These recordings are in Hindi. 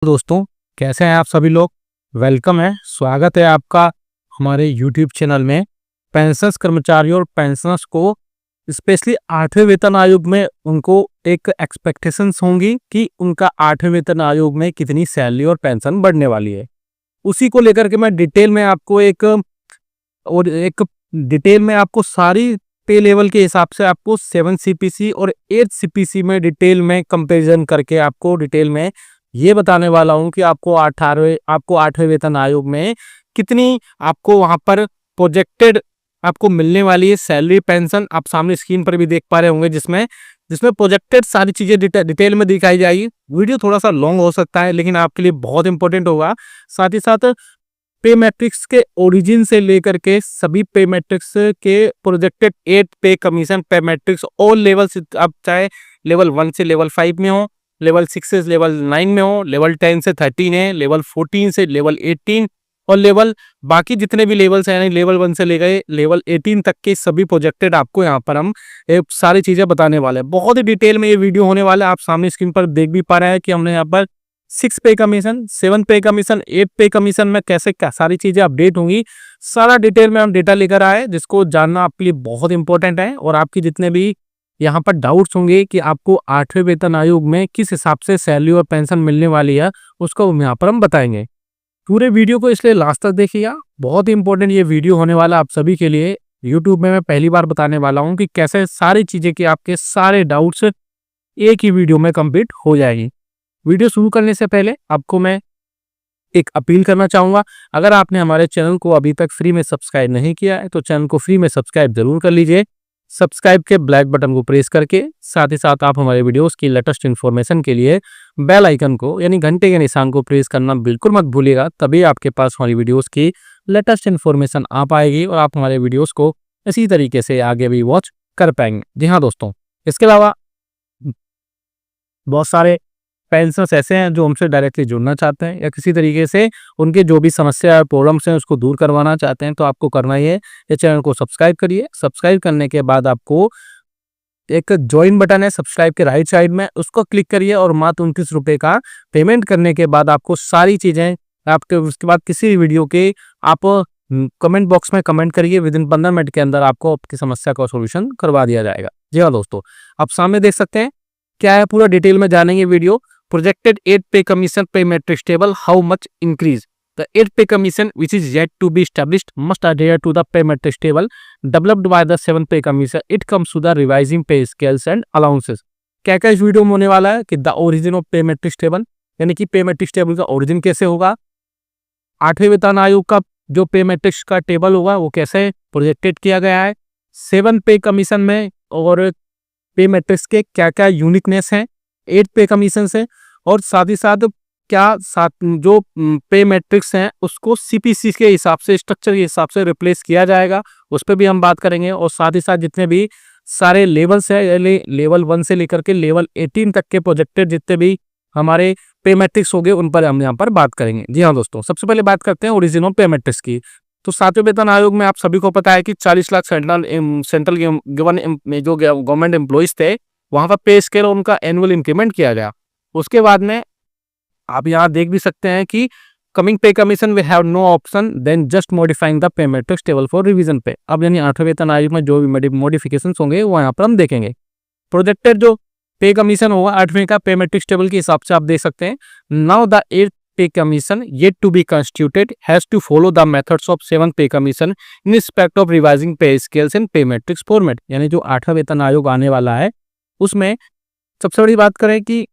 दोस्तों, कैसे हैं आप सभी लोग। वेलकम है, स्वागत है आपका हमारे यूट्यूब चैनल में। पेंशनर्स कर्मचारियों और पेंशनर्स को स्पेशली 8वें वेतन आयोग में उनको एक एक्सपेक्टेशंस होंगी कि उनका 8वें वेतन आयोग में कितनी सैलरी और पेंशन बढ़ने वाली है। उसी को लेकर के मैं डिटेल में आपको एक डिटेल में आपको सारी पे लेवल के हिसाब से आपको 7 सीपीसी और 8 सीपीसी में डिटेल में कंपैरिजन करके आपको डिटेल में ये बताने वाला हूं कि आपको 8वें वेतन आयोग में कितनी आपको वहां पर प्रोजेक्टेड आपको मिलने वाली है सैलरी पेंशन। आप सामने स्क्रीन पर भी देख पा रहे होंगे जिसमें जिसमें प्रोजेक्टेड सारी चीजें डिटेल में दिखाई जाएगी। वीडियो थोड़ा सा लॉन्ग हो सकता है लेकिन आपके लिए बहुत इंपॉर्टेंट होगा। साथ ही साथ पे मैट्रिक्स के ओरिजिन से लेकर के सभी पे मैट्रिक्स के प्रोजेक्टेड 8 पे कमीशन पे मैट्रिक्स ऑल लेवल्स, आप चाहे लेवल 1 से लेवल 5 में हो, लेवल 6 से लेवल 9 में हो, लेवल 10 से 13 है, लेवल 14 से लेवल 18 और लेवल बाकी जितने भी लेवल्स हैं लेवल 1 से लेकर लेवल 18 तक के सभी प्रोजेक्टेड आपको यहाँ पर हम सारी चीजें बताने वाले हैं। बहुत ही डिटेल में ये वीडियो होने वाला है। आप सामने स्क्रीन पर देख भी पा रहे हैं कि हमने यहाँ पर 6 पे कमीशन, 7 पे कमीशन, 8 पे कमीशन में कैसे क्या सारी चीजें अपडेट होंगी, सारा डिटेल में हम डेटा लेकर आए जिसको जानना आपके लिए बहुत इंपॉर्टेंट है। और आपकी जितने भी यहाँ पर डाउट्स होंगे कि आपको 8वें वेतन आयोग में किस हिसाब से सैलरी और पेंशन मिलने वाली है उसको यहाँ पर हम बताएंगे। पूरे वीडियो को इसलिए लास्ट तक देखिएगा, बहुत इंपॉर्टेंट ये वीडियो होने वाला आप सभी के लिए। यूट्यूब में मैं पहली बार बताने वाला हूँ कि कैसे सारी चीजें कि आपके सारे डाउट्स एक ही वीडियो में कंप्लीट हो जाएगी। वीडियो शुरू करने से पहले आपको मैं एक अपील करना चाहूंगा, अगर आपने हमारे चैनल को अभी तक फ्री में सब्सक्राइब नहीं किया है तो चैनल को फ्री में सब्सक्राइब जरूर कर लीजिए। सब्सक्राइब के ब्लैक बटन को प्रेस करके साथ ही साथ आप हमारे वीडियोस की लेटेस्ट इन्फॉर्मेशन के लिए बेल आइकन को यानी घंटे के निशान को प्रेस करना बिल्कुल मत भूलिएगा, तभी आपके पास हमारी वीडियोस की लेटेस्ट इन्फॉर्मेशन आ पाएगी और आप हमारे वीडियोस को इसी तरीके से आगे भी वॉच कर पाएंगे। जी हाँ दोस्तों, इसके अलावा बहुत सारे पेंशनर्स ऐसे हैं जो हमसे डायरेक्टली जुड़ना चाहते हैं या किसी तरीके से उनके जो भी समस्या या प्रॉब्लम्स हैं उसको दूर करवाना चाहते हैं, तो आपको करना ही है ये चैनल को सब्सक्राइब करिए। सब्सक्राइब करने के बाद आपको एक ज्वाइन बटन है सब्सक्राइब के राइट साइड में, उसको क्लिक करिए और मात्र 29 रुपये का पेमेंट करने के बाद आपको सारी चीजें आपके उसके बाद किसी भी वीडियो के आप कमेंट बॉक्स में कमेंट करिए, विद इन 15 मिनट के अंदर आपको आपकी समस्या का सोल्यूशन करवा दिया जाएगा। जी हाँ दोस्तों, आप सामने देख सकते हैं क्या है, पूरा डिटेल में जानेंगे video. Projected 8 pay commission pay matrix table, how much increase? The 8 pay commission which is yet to be established must adhere to the pay matrix table developed by the 7 pay commission. It comes to the revising pay scales and allowances. क्या क्या इस वीडियो में होने वाला है कि द ओरिजिन ऑफ पे मैट्रिक्स टेबल, यानी कि पे मैट्रिक्स टेबल का ओरिजिन कैसे होगा, 8वें वेतन आयोग का जो पे मैट्रिक्स का टेबल होगा वो कैसे प्रोजेक्टेड किया गया है, 7 पे कमीशन में और पे मैट्रिक्स के क्या क्या यूनिकनेस है 8 पे कमीशन से, और साथ ही साथ क्या जो पे मैट्रिक्स हैं उसको सीपीसी के हिसाब से स्ट्रक्चर के हिसाब से रिप्लेस किया जाएगा, उस पर भी हम बात करेंगे। और साथ ही साथ जितने भी सारे लेवल्स हैं लेवल 1 से लेकर के लेवल 18 तक के प्रोजेक्टेड जितने भी हमारे पे मैट्रिक्स हो गए उन पर हम यहाँ पर बात करेंगे। जी हाँ दोस्तों, सबसे पहले बात करते हैं ओरिजिनल पे मैट्रिक्स की। तो 7वें वेतन आयोग में आप सभी को पता है कि 40 लाख सेंट्रल गिवन में जो गवर्नमेंट एम्प्लॉइज थे वहां पर पे स्केल और उनका एनुअल इंक्रीमेंट किया गया। उसके बाद में आप यहाँ देख भी सकते हैं कि coming pay commission we have no option than just modifying the pay matrix table for revision pay. अब यानी 8वें वेतन आयोग में जो भी मॉडिफिकेशन होंगे वो यहाँ पर हम देखेंगे। प्रोजेक्टेड जो पे कमीशन होगा 8वें का पे मैट्रिक्स टेबल के हिसाब से आप देख सकते हैं। Now the 8th pay commission yet to be constituted has to follow the methods of 7th pay commission in respect of revising pay scales in pay matrix format. यानी जो 8वां वेतन आयोग आने वाला है उसमें सबसे बड़ी बात करें कि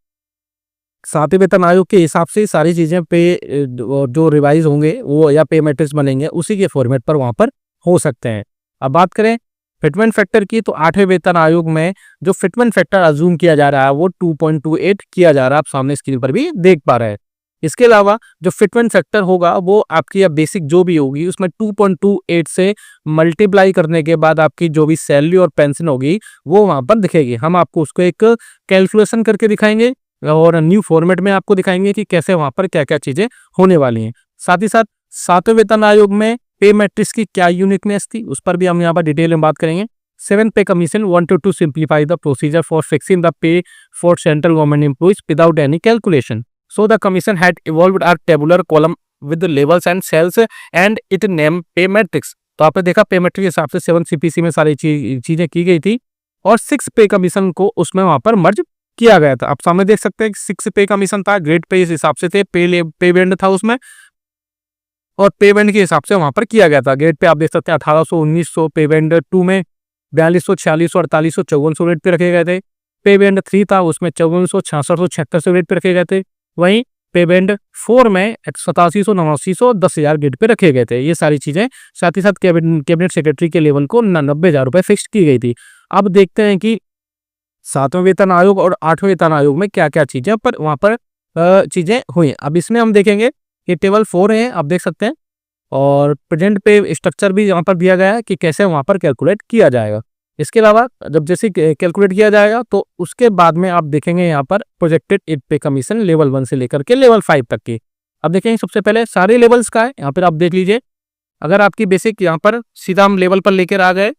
7वें वेतन आयोग के हिसाब से सारी चीजें पे जो रिवाइज होंगे वो या पे मैट्रिक्स बनेंगे उसी के फॉर्मेट पर वहां पर हो सकते हैं। अब बात करें फिटमेंट फैक्टर की, तो 8वें वेतन आयोग में जो फिटमेंट फैक्टर अज्यूम किया जा रहा है वो 2.28 किया जा रहा है, आप सामने स्क्रीन पर भी देख पा रहे हैं। इसके अलावा जो फिटमेंट फैक्टर होगा वो आपकी या बेसिक जो भी होगी उसमें 2.28 से मल्टीप्लाई करने के बाद आपकी जो भी सैलरी और पेंशन होगी वो वहां पर दिखेगी। हम आपको उसको एक कैलकुलेशन करके दिखाएंगे और न्यू फॉर्मेट में आपको दिखाएंगे कि कैसे वहां पर क्या क्या चीजें होने वाली हैं। साथ ही साथ 7वें वेतन आयोग में पे मैट्रिक्स की क्या यूनिकनेस थी उस पर भी हम यहाँ पर डिटेल में बात करेंगे। 7th Pay Commission wanted to simplify the procedure for fixing the pay for central government employees without any calculation. So the commission had evolved a tabular column with levels and cells and it name pay matrix. तो आपने देखा पे मैट्रिक्स के हिसाब से 7 सीपीसी में सारी चीजें की गई थी और 6 पे कमीशन को उसमें वहां पर मर्ज किया गया था। आप सामने देख सकते हैं 6 पे कमीशन था, ग्रेड पे इस हिसाब से थे, पे बैंड था उसमें और पे बैंड के हिसाब से वहां पर किया गया था। ग्रेड पे आप देख सकते हैं 1800, 1900, पे बैंड 2 में 4200, 4600, 4800, 5400 रेट पे रखे गए थे। पे बैंड 3 था उसमें 5400, 6600, 7600 रेट पे रखे गए थे। वहीं पे बैंड 4 में 8700, 8900, 10,000 रेट पे रखे गए थे। ये सारी चीजें साथ ही साथ कैबिनेट सेक्रेटरी के लेवल को 90,000 रुपए फिक्स की गई थी। अब देखते हैं कि 7वें वेतन आयोग और 8वें वेतन आयोग में क्या क्या चीजें पर वहां पर चीजें हुई। अब इसमें हम देखेंगे कि टेबल 4 है, आप देख सकते हैं, और प्रेजेंट पे स्ट्रक्चर भी यहाँ पर दिया गया है कि कैसे वहां पर कैलकुलेट किया जाएगा। इसके अलावा जब जैसे कैलकुलेट किया जाएगा तो उसके बाद में आप देखेंगे यहाँ पर प्रोजेक्टेड एड पे कमीशन लेवल 1 से लेकर के लेवल 5 तक की। अब देखेंगे सबसे पहले सारे लेवल्स का है, यहाँ पर आप देख लीजिए। अगर आपकी बेसिक यहाँ पर सीधा हम लेवल पर लेकर आ गए,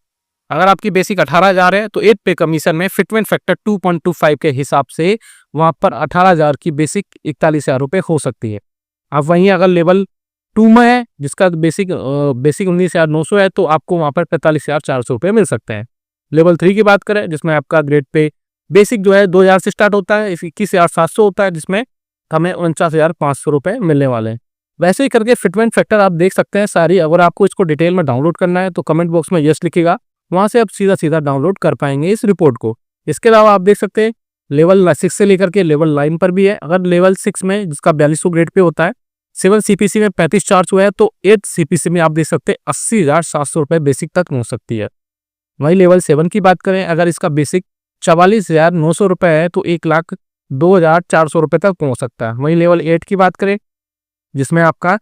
अगर आपकी बेसिक 18,000 है तो 8 पे कमीशन में फिटमेंट फैक्टर 2.25 के हिसाब से वहां पर 18,000 की बेसिक 41,000 रुपए हो सकती है। अब वहीं अगर लेवल 2 में है जिसका बेसिक 19,900 है तो आपको वहां पर 45,400 रुपए मिल सकते हैं। लेवल 3 की बात करें जिसमें आपका ग्रेड पे बेसिक जो है 2,000 से स्टार्ट होता है, 21,700 होता है, जिसमें हमें 49,500 रुपए मिलने वाले हैं। वैसे ही करके फिटमेंट फैक्टर आप देख सकते हैं सारी। अगर आपको इसको डिटेल में डाउनलोड करना है तो कमेंट बॉक्स में यस लिखिएगा, वहां से आप सीधा सीधा डाउनलोड कर पाएंगे इस रिपोर्ट को। इसके अलावा आप देख सकते हैं लेवल 6 से लेकर के लेवल 9 पर भी है। अगर लेवल 6 में जिसका 4200 ग्रेड पे होता है, 7 सीपीसी में 35,400 है तो 8 सीपीसी में आप देख सकते हैं 80,700 रुपए बेसिक तक पहुंच सकती है। वहीं लेवल 7 की बात करें, अगर इसका बेसिक 44,900 रुपए है तो 1,02,400 रुपए तक पहुंच सकता है। वहीं लेवल 8 की बात करें जिसमें आपका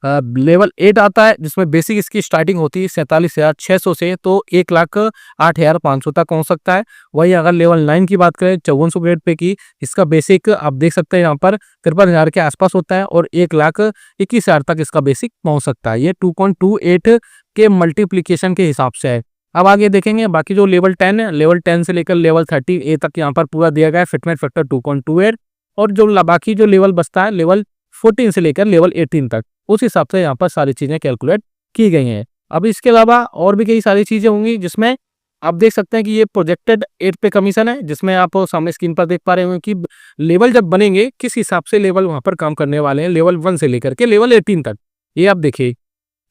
लेवल 8 आता है, जिसमें बेसिक इसकी स्टार्टिंग होती है 47,600 से, तो 1,08,500 तक पहुंच सकता है। वही अगर लेवल 9 की बात करें 5400 ग्रेड पे की, इसका बेसिक आप देख सकते हैं यहाँ पर 53,000 के आसपास होता है और 1,21,000 तक इसका बेसिक पहुंच सकता है। ये 2.28 के मल्टीप्लीकेशन के हिसाब से है। अब आगे देखेंगे बाकी जो लेवल 10 है, लेवल 10 से लेकर लेवल 30A तक यहाँ पर पूरा दिया गया है फिटमेंट फैक्टर 2.28, और जो बाकी जो लेवल बचता है लेवल 14 से लेकर लेवल 18 तक, उस हिसाब से यहाँ पर सारी चीजें कैलकुलेट की गई हैं। अब इसके अलावा और भी कई सारी चीजें होंगी जिसमें आप देख सकते हैं कि ये प्रोजेक्टेड 8 पे कमीशन है, जिसमें आप सामने स्क्रीन पर देख पा रहे होंगे कि लेवल जब बनेंगे किस हिसाब से लेवल वहां पर काम करने वाले हैं लेवल 1 से लेकर के लेवल 18 तक। ये आप देखिए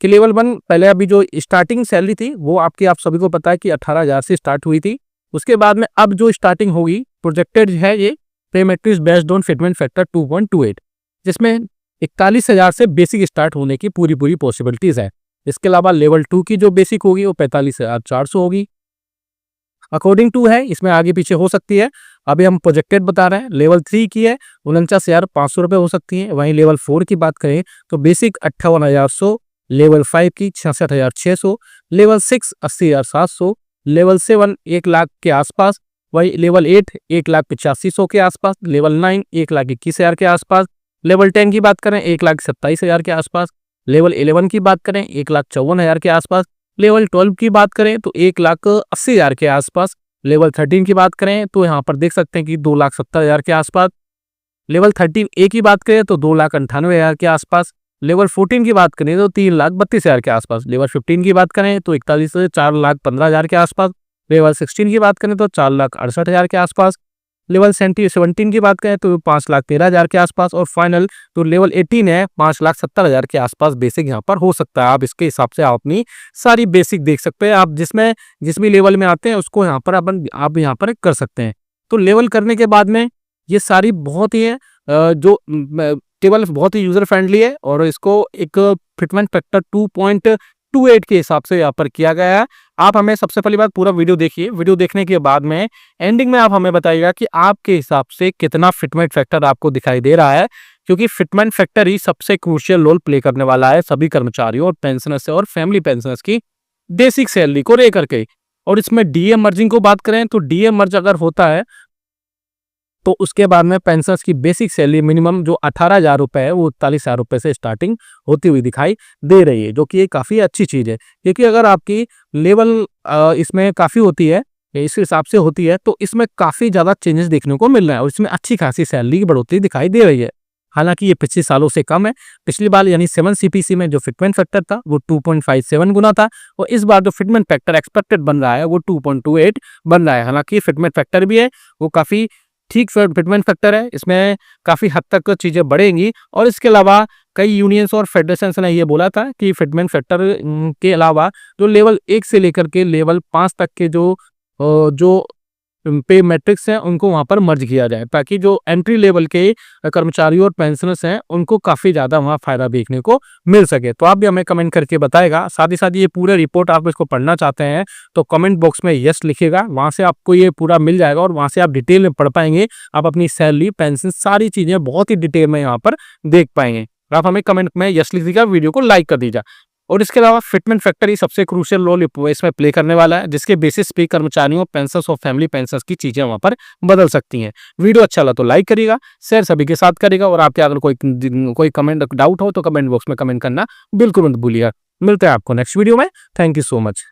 कि लेवल 1 पहले अभी जो स्टार्टिंग सैलरी थी वो आपकी आप सभी को पता है कि 18,000 से स्टार्ट हुई थी। उसके बाद में अब जो स्टार्टिंग होगी प्रोजेक्टेड है ये पे matrix based on fitment factor 2.28, जिसमें 41,000 से बेसिक स्टार्ट होने की पूरी पॉसिबिलिटीज है। इसके अलावा लेवल 2 की जो बेसिक होगी वो 45,400 होगी। अकॉर्डिंग टू है, इसमें आगे पीछे हो सकती है, अभी हम प्रोजेक्टेड बता रहे हैं। लेवल 3 की है 49,500 रुपए हो सकती है। वहीं लेवल 4 की बात करें तो बेसिक 58,100, लेवल 5 की 66,600, लेवल 6 80,700, लेवल 7 1 लाख के आसपास, वही लेवल 8 1,85,100 के आसपास, लेवल 9 1,21,000 के आसपास, लेवल 10 की बात करें 1,27,000 के आसपास, लेवल 11 की बात करें 1,54,000 के आसपास, लेवल 12 की बात करें तो 1,80,000 के आसपास, लेवल 13 की बात करें तो यहाँ पर देख सकते हैं कि 2,70,000 के आसपास, लेवल 13A की बात करें तो 2,98,000 के आसपास, लेवल 14 की बात करें तो 3,32,000 के आसपास, लेवल 15 की बात करें तो 41 से 4,15,000 के आसपास, लेवल 16 की बात करें तो 4,68,000 के आसपास, लेवल 17 की बात करें तो 5,13,000 के आसपास, और फाइनल तो लेवल 18 है 5,70,000 के आसपास बेसिक यहाँ पर हो सकता है। आप इसके हिसाब से आप अपनी सारी बेसिक देख सकते हैं। आप जिस भी लेवल में आते हैं उसको यहाँ पर आप यहाँ पर कर सकते हैं। तो लेवल करने के बाद में ये सारी बहुत ही है जो टेबल बहुत ही यूजर फ्रेंडली है, और इसको एक फिटमेंट फैक्टर 2.28 के हिसाब से यहाँ पर किया गया है। आप हमें सबसे पहली बात पूरा वीडियो देखिए, वीडियो देखने के बाद में एंडिंग में आप हमें बताइएगा कि आपके हिसाब से कितना फिटमेंट फैक्टर आपको दिखाई दे रहा है, क्योंकि फिटमेंट फैक्टर ही सबसे क्रूशियल रोल प्ले करने वाला है सभी कर्मचारियों और पेंशनर्स और फैमिली पेंशनर्स की बेसिक सैलरी को लेकर के। और इसमें डीए मर्जिंग को बात करें तो डीए मर्ज अगर होता है तो उसके बाद में पेंशनर्स की बेसिक सैलरी मिनिमम जो 18,000 रुपए है वो 41,000 रुपए से स्टार्टिंग होती हुई दिखाई दे रही है, जो कि ये काफ़ी अच्छी चीज़ है। क्योंकि अगर आपकी लेवल इसमें काफ़ी होती है, इस हिसाब से होती है, तो इसमें काफ़ी ज़्यादा चेंजेस देखने को मिल रहा है और इसमें अच्छी खासी सैलरी की बढ़ोतरी दिखाई दे रही है। हालांकि ये पिछले सालों से कम है। पिछली बार यानी 7 सीपीसी में जो फिटमेंट फैक्टर था वो 2.57 गुना था, और इस बार जो फिटमेंट फैक्टर एक्सपेक्टेड बन रहा है वो 2.28 बन रहा है। हालांकि फिटमेंट फैक्टर भी है वो काफ़ी ठीक फिटमेंट फैक्टर है, इसमें काफ़ी हद तक चीज़ें बढ़ेंगी। और इसके अलावा कई यूनियंस और फेडरेशंस ने ये बोला था कि फिटमेंट फैक्टर के अलावा जो लेवल 1 से लेकर के लेवल 5 तक के जो पे मैट्रिक्स हैं उनको वहाँ पर मर्ज किया जाए, ताकि जो एंट्री लेवल के कर्मचारी और पेंशनर्स हैं उनको काफ़ी ज़्यादा वहाँ फ़ायदा देखने को मिल सके। तो आप भी हमें कमेंट करके बताएगा। साथ ही साथ ये पूरा रिपोर्ट आप इसको पढ़ना चाहते हैं तो कमेंट बॉक्स में यस लिखिएगा, वहाँ से आपको ये पूरा मिल जाएगा और वहाँ से आप डिटेल में पढ़ पाएंगे। आप अपनी सैलरी, पेंशन, सारी चीज़ें बहुत ही डिटेल में यहाँ पर देख पाएंगे। आप हमें कमेंट में यस लिख दीजिएगा, वीडियो को लाइक कर दीजिए। और इसके अलावा फिटमेंट फैक्टर ही सबसे क्रूशियल रोल इसमें प्ले करने वाला है, जिसके बेसिस पे कर्मचारियों, पेंशनर्स और फैमिली पेंशनर्स की चीजें वहां पर बदल सकती हैं। वीडियो अच्छा लगा तो लाइक करिएगा, शेयर सभी के साथ करिएगा, और आपके अगर कोई कमेंट डाउट हो तो कमेंट बॉक्स में कमेंट करना बिल्कुल मत भूलिएगा। मिलते हैं आपको नेक्स्ट वीडियो में। Thank you so much.